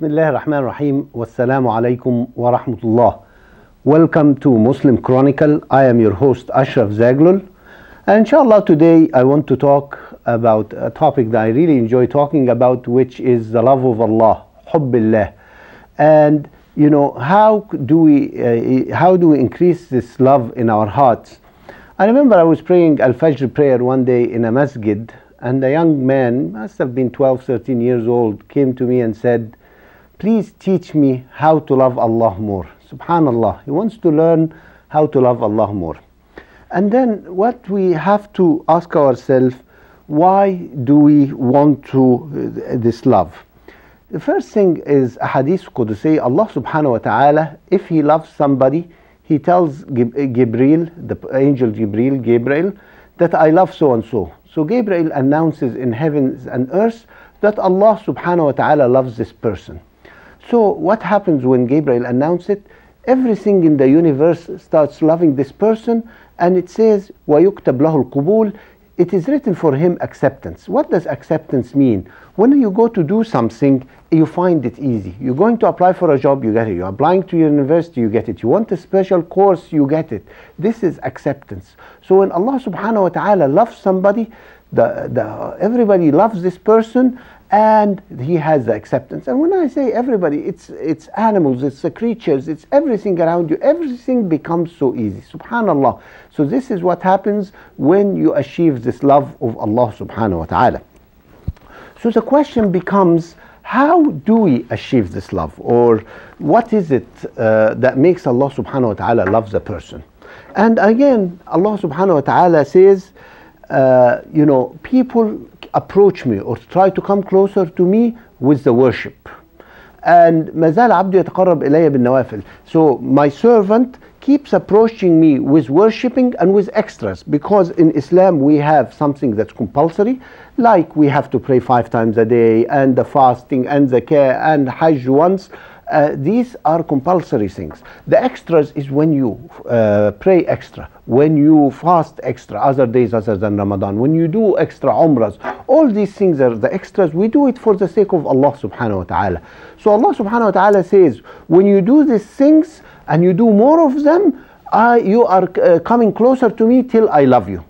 Bismillah ar-Rahman ar-Rahim. Wassalamu alaikum wa rahmatullah. Welcome to Muslim Chronicle. I am your host Ashraf Zaghloul. And inshallah today I want to talk about a topic that I really enjoy talking about, which is the love of Allah, Hubbillah. And you know, how do we increase this love in our hearts? I remember I was praying Al-Fajr prayer one day in a masjid, and a young man, must have been 12, 13 years old, came to me and said, please teach me how to love Allah more. Subhanallah, he wants to learn how to love Allah more. And then what we have to ask ourselves, why do we want this love? The first thing is a hadith Qudusi. Allah subhanahu wa ta'ala, if he loves somebody, he tells Gabriel, the angel Gabriel, that I love so and so. So Gabriel announces in heavens and earth that Allah subhanahu wa ta'ala loves this person. So what happens when Gabriel announces it? Everything in the universe starts loving this person, and it says, وَيُكْتَبْ لَهُ الْقُبُولِ. It is written for him acceptance. What does acceptance mean? When you go to do something, you find it easy. You're going to apply for a job, you get it. You're applying to university, you get it. You want a special course, you get it. This is acceptance. So when Allah subhanahu wa ta'ala loves somebody, everybody loves this person, and he has the acceptance. And when I say everybody, it's animals, it's the creatures, it's everything around you. Everything becomes so easy. Subhanallah. So this is what happens when you achieve this love of Allah subhanahu wa ta'ala. So the question becomes, how do we achieve this love? Or what is it that makes Allah subhanahu wa ta'ala loves a person? And again, Allah subhanahu wa ta'ala says, people approach me or try to come closer to me with the worship. And مازال عبدي يتقرب إلي بالنوافل. So my servant keeps approaching me with worshipping and with extras, because in Islam we have something that's compulsory, like we have to pray 5 times a day, and the fasting and zakah and hajj once. These are compulsory things. The extras is when you pray extra, when you fast extra, other days other than Ramadan, when you do extra umrahs. All these things are the extras. We do it for the sake of Allah subhanahu wa ta'ala. So Allah subhanahu wa ta'ala says, when you do these things and you do more of them, you are coming closer to me till I love you.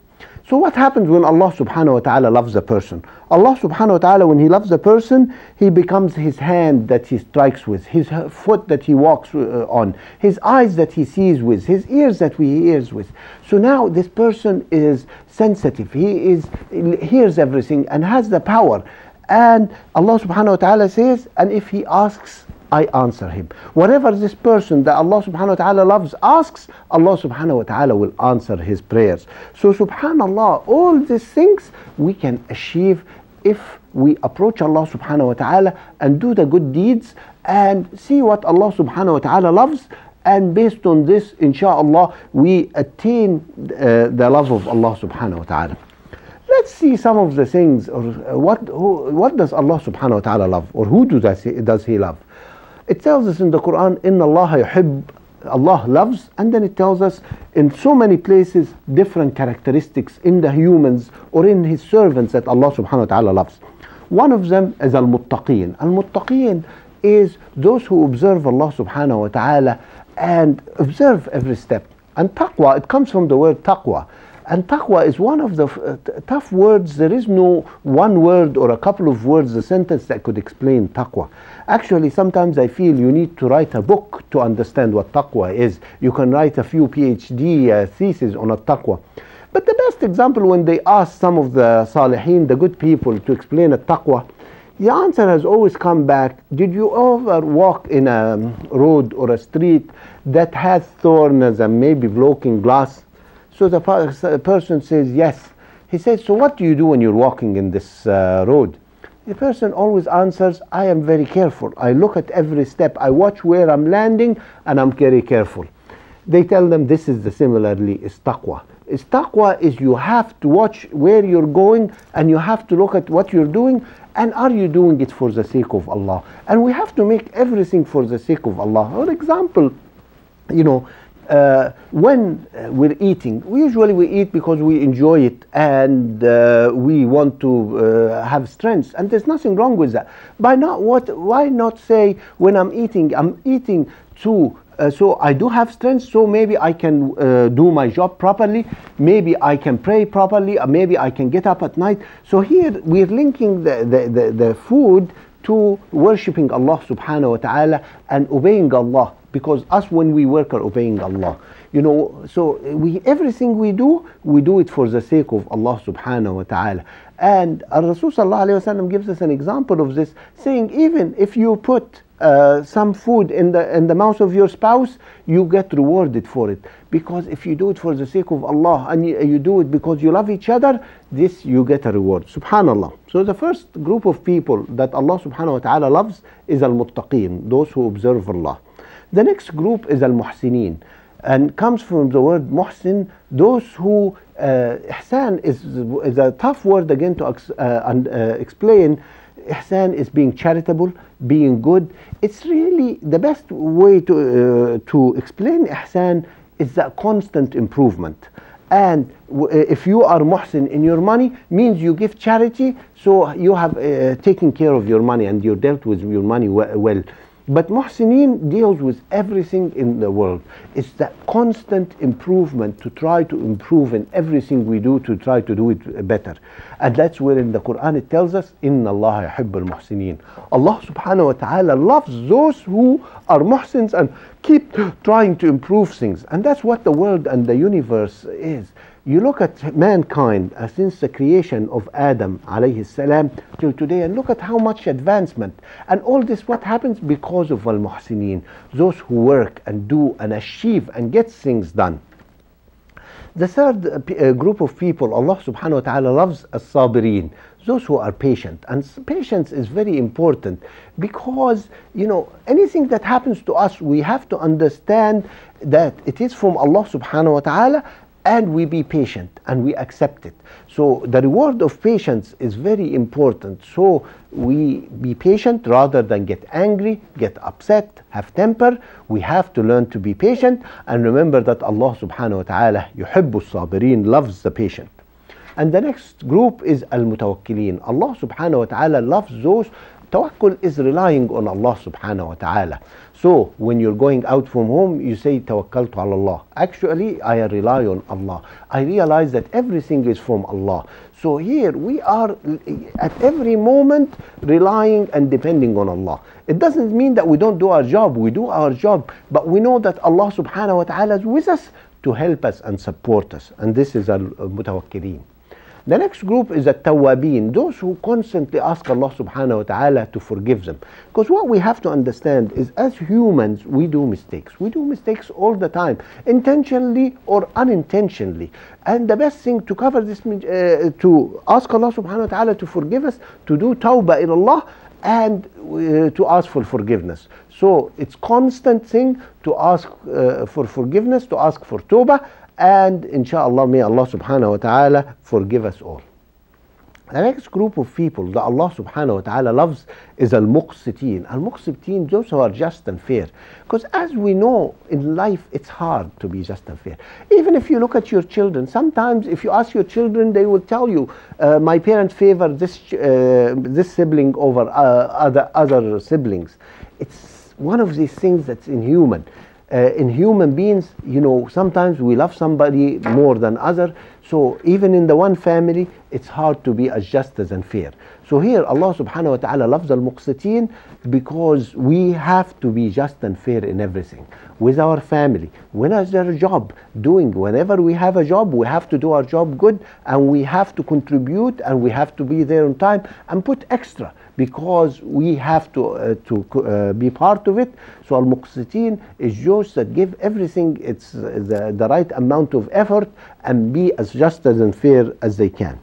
So what happens when Allah subhanahu wa ta'ala loves a person? Allah subhanahu wa ta'ala, when he loves a person, he becomes his hand that he strikes with, his foot that he walks on, his eyes that he sees with, his ears that he hears with. So now this person is sensitive. He hears everything and has the power. And Allah subhanahu wa ta'ala says, and if he asks, I answer him. Whatever this person that Allah subhanahu wa ta'ala loves asks, Allah subhanahu wa ta'ala will answer his prayers. So subhanallah, all these things we can achieve if we approach Allah subhanahu wa ta'ala and do the good deeds and see what Allah subhanahu wa ta'ala loves. And based on this, inshallah, we attain the love of Allah subhanahu wa ta'ala. Let's see some of the things, or what does Allah subhanahu wa ta'ala love, or who does he love? It tells us in the Quran, Inna Allah yuhibb, Allah loves, and then it tells us in so many places different characteristics in the humans or in his servants that Allah subhanahu wa ta'ala loves. One of them is al-muttaqeen. Al-muttaqeen is those who observe Allah subhanahu wa ta'ala and observe every step. And taqwa, it comes from the word taqwa. And taqwa is one of the tough words. There is no one word or a couple of words, a sentence that could explain taqwa. Actually, sometimes I feel you need to write a book to understand what taqwa is. You can write a few PhD theses on a taqwa. But the best example, when they ask some of the salihin, the good people, to explain a taqwa, the answer has always come back, did you ever walk in a road or a street that has thorns and maybe broken glass? So the person says, yes. He says, so what do you do when you're walking in this road? The person always answers, I am very careful. I look at every step. I watch where I'm landing, and I'm very careful. They tell them this is similarly is taqwa. Taqwa is you have to watch where you're going, and you have to look at what you're doing, and are you doing it for the sake of Allah? And we have to make everything for the sake of Allah. For example, when we're eating, usually we eat because we enjoy it and we want to have strength, and there's nothing wrong with that. Why not say, when I'm eating to so I do have strength, so maybe I can do my job properly, maybe I can pray properly, maybe I can get up at night. So here we're linking the food to worshipping Allah subhanahu wa ta'ala and obeying Allah, because us, when we work, are obeying Allah. You know, so everything we do it for the sake of Allah subhanahu wa ta'ala. And Rasul sallallahu alayhi wa sallam gives us an example of this, saying even if you put some food in the mouth of your spouse, you get rewarded for it. Because if you do it for the sake of Allah and you do it because you love each other, this you get a reward. Subhanallah. So the first group of people that Allah subhanahu wa ta'ala loves is al-muttaqeen, those who observe Allah. The next group is al-muhsinin, and comes from the word muhsin, those who ihsan is a tough word again to explain. Ihsan is being charitable, being good. It's really the best way to explain ihsan is that constant improvement. And if you are muhsin in your money, means you give charity, so you have taken care of your money and you dealt with your money well. But muhsinin deals with everything in the world. It's that constant improvement, to try to improve in everything we do, to try to do it better. And that's where in the Quran it tells us, Inna Allah yuhibbul muhsinin. Allah subhanahu wa ta'ala loves those who are muhsins and keep trying to improve things. And that's what the world and the universe is. You look at mankind since the creation of Adam alayhi salam till today, and look at how much advancement. And all this, what happens? Because of al-muhsinin, those who work and do and achieve and get things done. The third group of people Allah subhanahu wa ta'ala loves as-sabirin, those who are patient. And patience is very important, because you know, anything that happens to us, we have to understand that it is from Allah subhanahu wa ta'ala, and we be patient and we accept it. So the reward of patience is very important. So we be patient rather than get angry, get upset, have temper. We have to learn to be patient, and remember that Allah subhanahu wa ta'ala yuhibbu sabirin, loves the patient. And the next group is al-mutawakkilin. Allah subhanahu wa ta'ala loves those. Tawakkul is relying on Allah subhanahu wa ta'ala. So when you're going out from home, you say tawakkaltu ala Allah. Actually, I rely on Allah. I realize that everything is from Allah. So here we are at every moment relying and depending on Allah. It doesn't mean that we don't do our job. We do our job, but we know that Allah subhanahu wa ta'ala is with us to help us and support us. And this is al-mutawakkilin. The next group is the tawabin, those who constantly ask Allah subhanahu wa ta'ala to forgive them. Because what we have to understand is, as humans, we do mistakes. We do mistakes all the time, intentionally or unintentionally. And the best thing to cover this, to ask Allah subhanahu wa ta'ala to forgive us, to do tawbah ilallah, and to ask for forgiveness. So it's constant thing to ask for forgiveness, to ask for tawbah, and inshallah may Allah subhanahu wa ta'ala forgive us all. The next group of people that Allah subhanahu wa ta'ala loves is al-muqsitin. Al-muqsitin, those who are just and fair. Because as we know, in life it's hard to be just and fair. Even if you look at your children, sometimes if you ask your children, they will tell you, my parents favor this sibling over other siblings. It's one of these things that's inhuman. In human beings, you know, sometimes we love somebody more than other. So even in the one family, it's hard to be as just as and fair. So here Allah subhanahu wa ta'ala loves al-muqsitin, because we have to be just and fair in everything. With our family, whenever we have a job, we have to do our job good, and we have to contribute, and we have to be there on time and put extra, because we have to be part of it. So al-muqsitin is those that give everything it's the right amount of effort and be as just as and fair as they can.